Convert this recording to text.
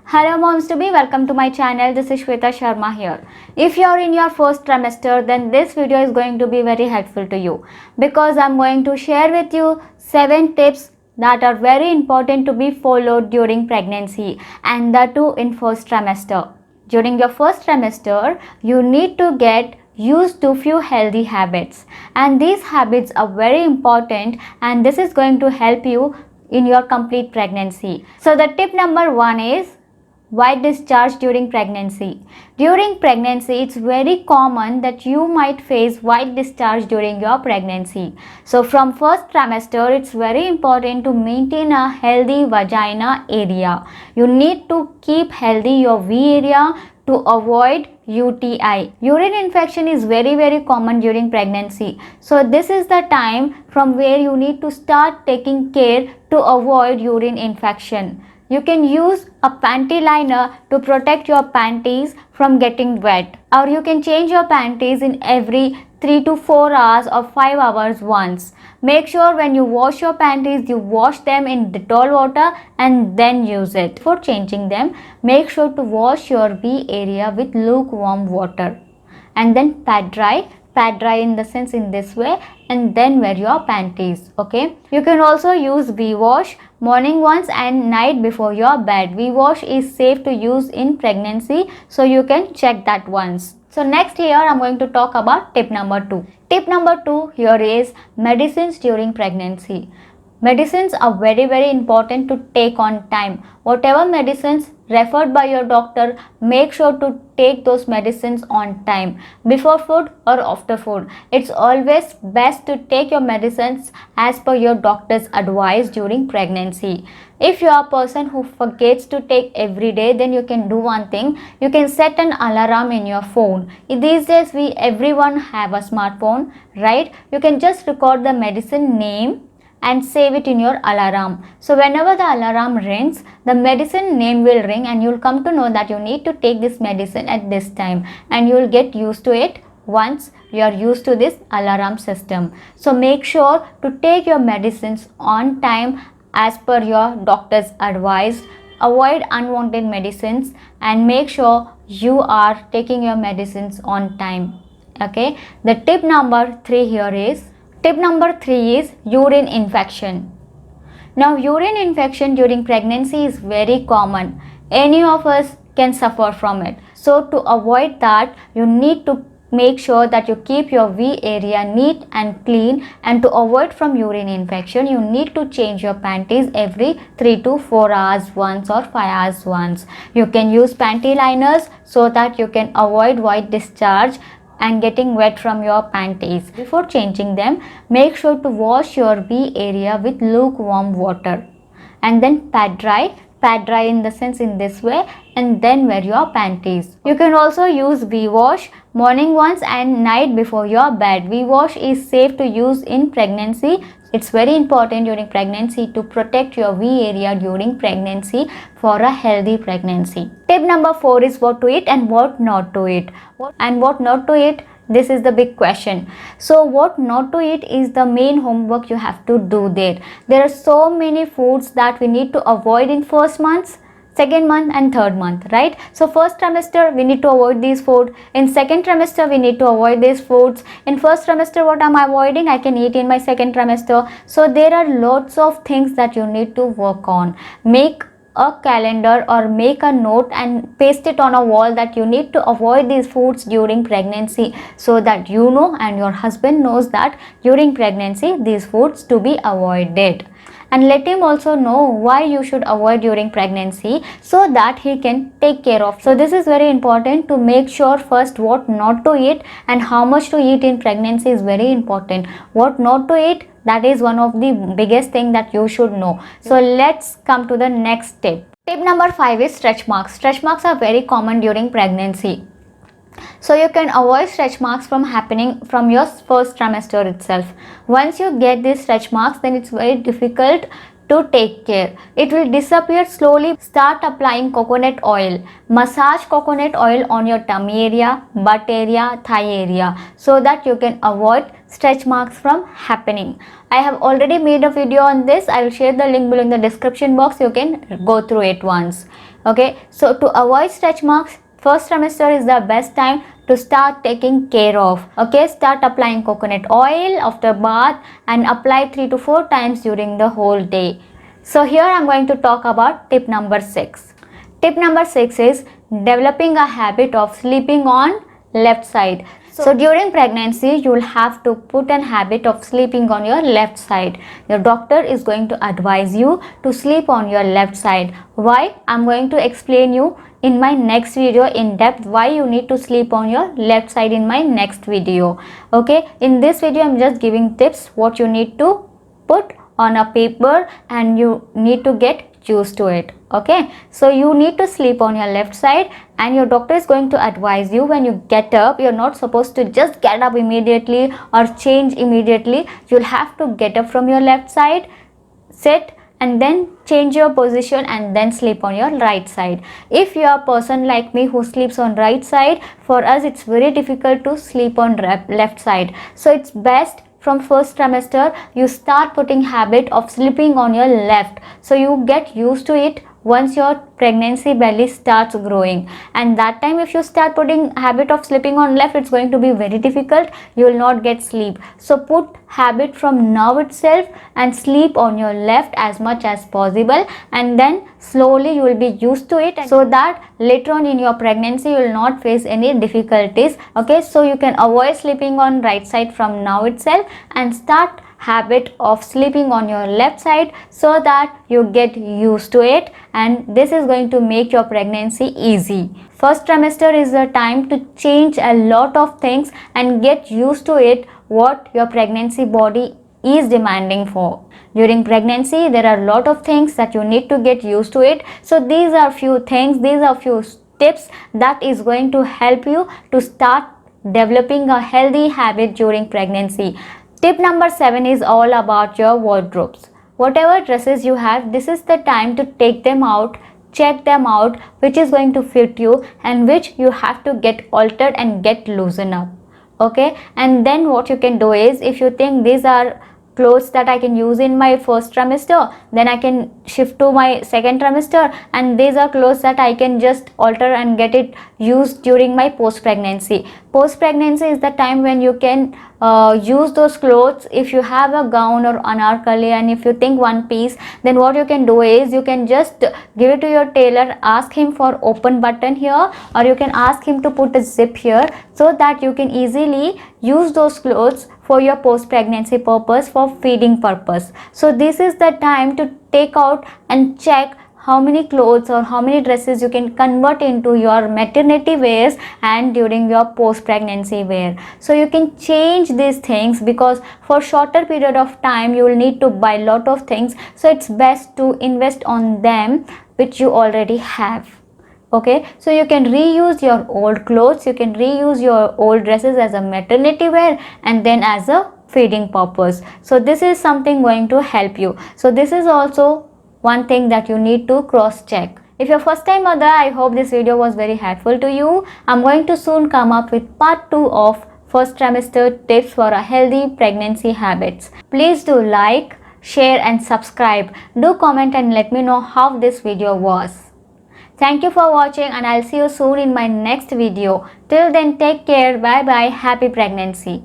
Hello moms to be, welcome to my channel. This is Shweta Sharma here. If you are in your first trimester, then this video is going to be very helpful to you because I'm going to share with you 7 tips that are very important to be followed during pregnancy, and that too in first trimester. During your first trimester, you need to get used to few healthy habits, and these habits are very important, and this is going to help you in your complete pregnancy. So the tip number 1 is white discharge during pregnancy. During pregnancy, it's very common that you might face white discharge during your pregnancy. So from first trimester, it's very important to maintain a healthy vagina area. You need to keep healthy your V area to avoid UTI. Urine infection is very common during pregnancy. So this is the time from where you need to start taking care to avoid urine infection. You can use a panty liner to protect your panties from getting wet, or you can change your panties in every 3 to 4 hours or 5 hours once. Make sure when you wash your panties, you wash them in Dettol water and then use it. Before changing them, make sure to wash your V area with lukewarm water and then pat dry in the sense in this way, and then wear your panties. Okay, you can also use V wash morning once and night before your bed. V wash is safe to use in pregnancy, so you can check that once. So next here I'm going to talk about tip number 2. Tip number 2 here is medicines during pregnancy. Medicines are very important to take on time. Whatever medicines referred by your doctor, make sure to take those medicines on time, before food or after food. It's always best to take your medicines as per your doctor's advice during pregnancy. If you are a person who forgets to take every day, then you can do one thing. You can set an alarm in your phone. These days everyone have a smartphone, right? You can just record the medicine name and save it in your alarm. So whenever the alarm rings, the medicine name will ring and you'll come to know that you need to take this medicine at this time, and you'll get used to it once you are used to this alarm system. So make sure to take your medicines on time as per your doctor's advice. Avoid unwanted medicines and make sure you are taking your medicines on time. Okay, the tip number 3 here is Tip number 3 is urine infection. Now urine infection during pregnancy is very common. Any of us can suffer from it. So to avoid that, you need to make sure that you keep your V area neat and clean, and to avoid from urine infection, you need to change your panties every 3 to 4 hours once or 5 hours once. You can use panty liners so that you can avoid white discharge and getting wet from your panties. Before changing them, make sure to wash your V area with lukewarm water and then pat dry in the sense in this way, and then wear your panties. You can also use V wash morning once and night before your bed. V wash is safe to use in pregnancy. It's very important during pregnancy to protect your V area during pregnancy for a healthy pregnancy. Tip number 4 is what to eat and what not to eat. And what not to eat, this is the big question. So what not to eat is the main homework you have to do there. There are so many foods that we need to avoid in first months, second month and third month, right? So first trimester we need to avoid these food. In second trimester we need to avoid these foods. In first trimester, what am I avoiding? I can eat in my second trimester. So there are lots of things that you need to work on. Make a calendar or make a note and paste it on a wall that you need to avoid these foods during pregnancy, so that you know and your husband knows that during pregnancy these foods to be avoided. And let him also know why you should avoid during pregnancy, so that he can take care of. So this is very important to make sure first what not to eat, and how much to eat in pregnancy is very important. What not to eat, that is one of the biggest thing that you should know. So let's come to the next tip. Tip number 5 is stretch marks. Stretch marks are very common during pregnancy. So you can avoid stretch marks from happening from your first trimester itself. Once you get these stretch marks, then it's very difficult to take care. It will disappear slowly. Start applying coconut oil. Massage coconut oil on your tummy area, butt area, thigh area, so that you can avoid stretch marks from happening. I have already made a video on this. I will share the link below in the description box. You can go through it once. Okay, so to avoid stretch marks, first trimester is the best time to start taking care of. Okay, start applying coconut oil after bath and apply 3 to 4 times during the whole day. So here I am going to talk about tip number 6. Tip number 6 is developing a habit of sleeping on left side. So during pregnancy, you will have to put an habit of sleeping on your left side. Your doctor is going to advise you to sleep on your left side. Why? I'm going to explain you in my next video in depth why you need to sleep on your left side in my next video. Okay, in this video I'm just giving tips what you need to put on a paper and you need to get used to it. Okay, so you need to sleep on your left side and your doctor is going to advise you when you get up. You're not supposed to just get up immediately or change immediately. You'll have to get up from your left side, sit, and then change your position and then sleep on your right side. If you are a person like me who sleeps on right side, for us it's very difficult to sleep on left side. So it's best from first trimester you start putting habit of sleeping on your left, so you get used to it once your pregnancy belly starts growing. And that time if you start putting habit of sleeping on left, it's going to be very difficult. You will not get sleep. So put habit from now itself and sleep on your left as much as possible, and then slowly you will be used to it, so that later on in your pregnancy you will not face any difficulties. Okay, so you can avoid sleeping on right side from now itself and start habit of sleeping on your left side so that you get used to it, and this is going to make your pregnancy easy. First trimester is the time to change a lot of things and get used to it what your pregnancy body is demanding for. During pregnancy there are a lot of things that you need to get used to it. So these are few things, these are few tips that is going to help you to start developing a healthy habit during pregnancy. Tip number 7 is all about your wardrobes. Whatever dresses you have, this is the time to take them out, check them out, which is going to fit you and which you have to get altered and get loosened up. Okay, and then what you can do is, if you think these are clothes that I can use in my first trimester, then I can shift to my second trimester, and these are clothes that I can just alter and get it used during my post pregnancy. Post pregnancy is the time when you can use those clothes. If you have a gown or anarkali and if you think one piece, then what you can do is you can just give it to your tailor, ask him for open button here, or you can ask him to put a zip here, so that you can easily use those clothes for your post pregnancy purpose, for feeding purpose. So this is the time to take out and check how many clothes or how many dresses you can convert into your maternity wears and during your post pregnancy wear. So you can change these things, because for shorter period of time you will need to buy lot of things, so it's best to invest on them which you already have. Okay, so you can reuse your old clothes, you can reuse your old dresses as a maternity wear and then as a feeding purpose. So this is something going to help you. So this is also one thing that you need to cross check. If you're first time mother, I hope this video was very helpful to you. I'm going to soon come up with part 2 of first trimester tips for a healthy pregnancy habits. Please do like, share and subscribe. Do comment and let me know how this video was. Thank you for watching and I'll see you soon in my next video. Till then, take care. Bye bye. Happy pregnancy.